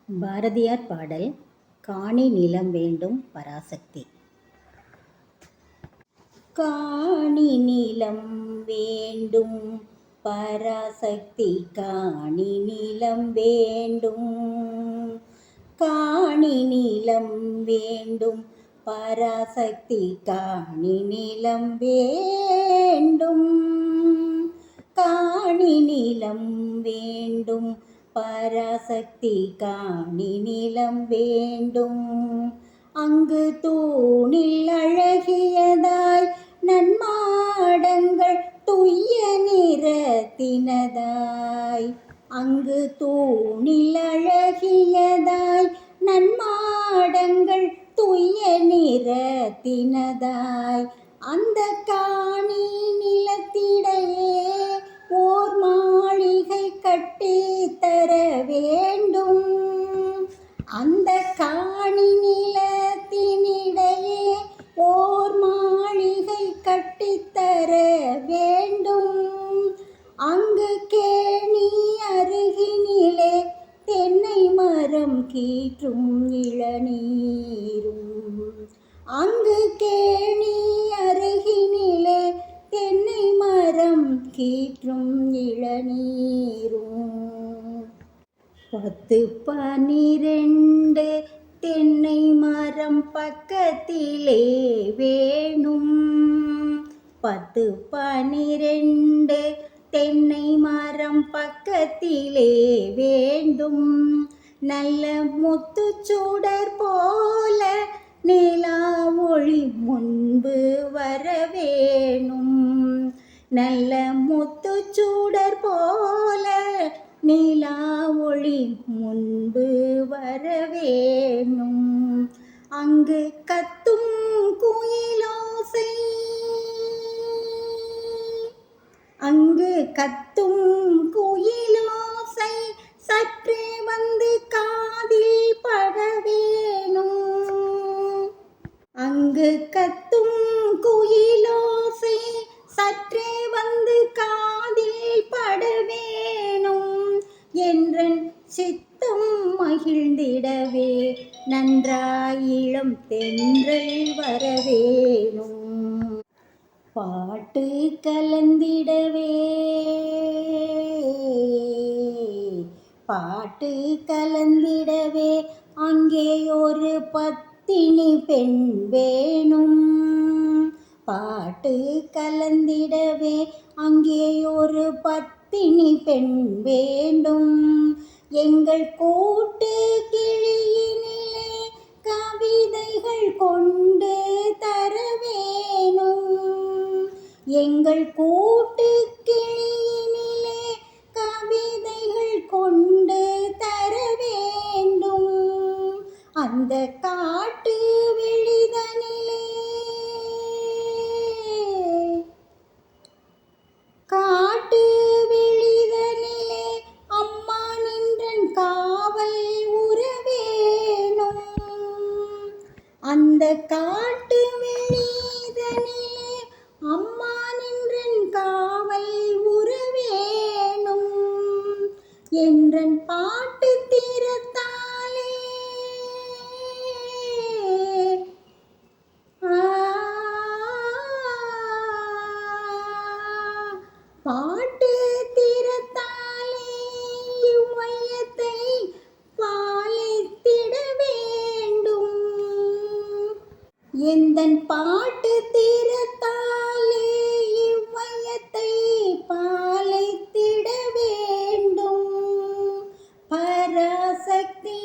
பாரதியார் பாடல் காணி நிலம் வேண்டும் பராசக்தி. காணி நிலம் வேண்டும் பராசக்தி, காணி நிலம் வேண்டும், காணி நிலம் வேண்டும் பராசக்தி, காணி நிலம் வேண்டும், காணி நிலம் வேண்டும் பராசக்தி, காணி நிலம் வேண்டும். அங்கு தூணில் அழகியதாய் நன்மாடங்கள் துய்ய நிறத்தினதாய், அங்கு தூணில் அழகியதாய் நன்மாடங்கள் துய்ய நிறத்தினதாய், அந்த காணி நிலத்திடையே ஓர் மாளிகை கட்டித்தர வேண்டும், அந்த காணி நிலத்தினிடையே ஓர் மாளிகை கட்டித்தர வேண்டும். அங்கு கேணி அருகினிலே தென்னை மரம் கீற்றும் இளநீரும், அங்கு கேணி அருகினிலே தென்னை மரம் கீற்றும் இளநீரும். 10-12 தென்னை மரம் பக்கத்திலே வேணும், 10-12 தென்னை மரம் பக்கத்திலே வேண்டும். நல்ல முத்துச்சூடர் போல நிலா ஒளி முன்பு வரவேணும், நல்ல முத்துச்சூடர் போல நிலா ஒளி முன்பு வரவேணும். அங்கு கத்தும் குயிலோசை, அங்கு கத்தும் குயிலோசை சற்றே வந்து காதில் படவேணும், அங்கு கத்தும் குயிலோசை சற்றே வந்து காதில் படவேணும். என்றன் சித்தம் மகிழ்ந்திடவே நன்றாயிளம் தென்றல் வரவேணும், பாட்டு கலந்திடவே, பாட்டு கலந்திடவே அங்கே ஒரு பத்தினி பெண் வேணும், பாட்டு கலந்திடவே அங்கே ஒரு பத்தினி பெண் வேண்டும். எங்கள் கூட்டு கிளியினிலே கவிதைகள் கொண்டு தர வேணும், எங்கள் கூட்டு கிளியினிலே கவிதைகள் கொண்டு தர வேண்டும். அந்த காட்டு வெளிதனிலே, காட்டு வெளிதனிலே அம்மா நின்றன் காவல் உறவேணும், அந்த காட்டு வெளிதனிலே அம்மா நின்றன் காவல் உறவேணும். என்றன் பாட்டு தீரத்தாலே, பாட்டு தீரத்தாலே இவ்வையத்தை பாலித்திட வேண்டும், எந்தன் பாட்டு தீரத்தாலே இவ்வையத்தை பாலித்திட வேண்டும். பராசக்தி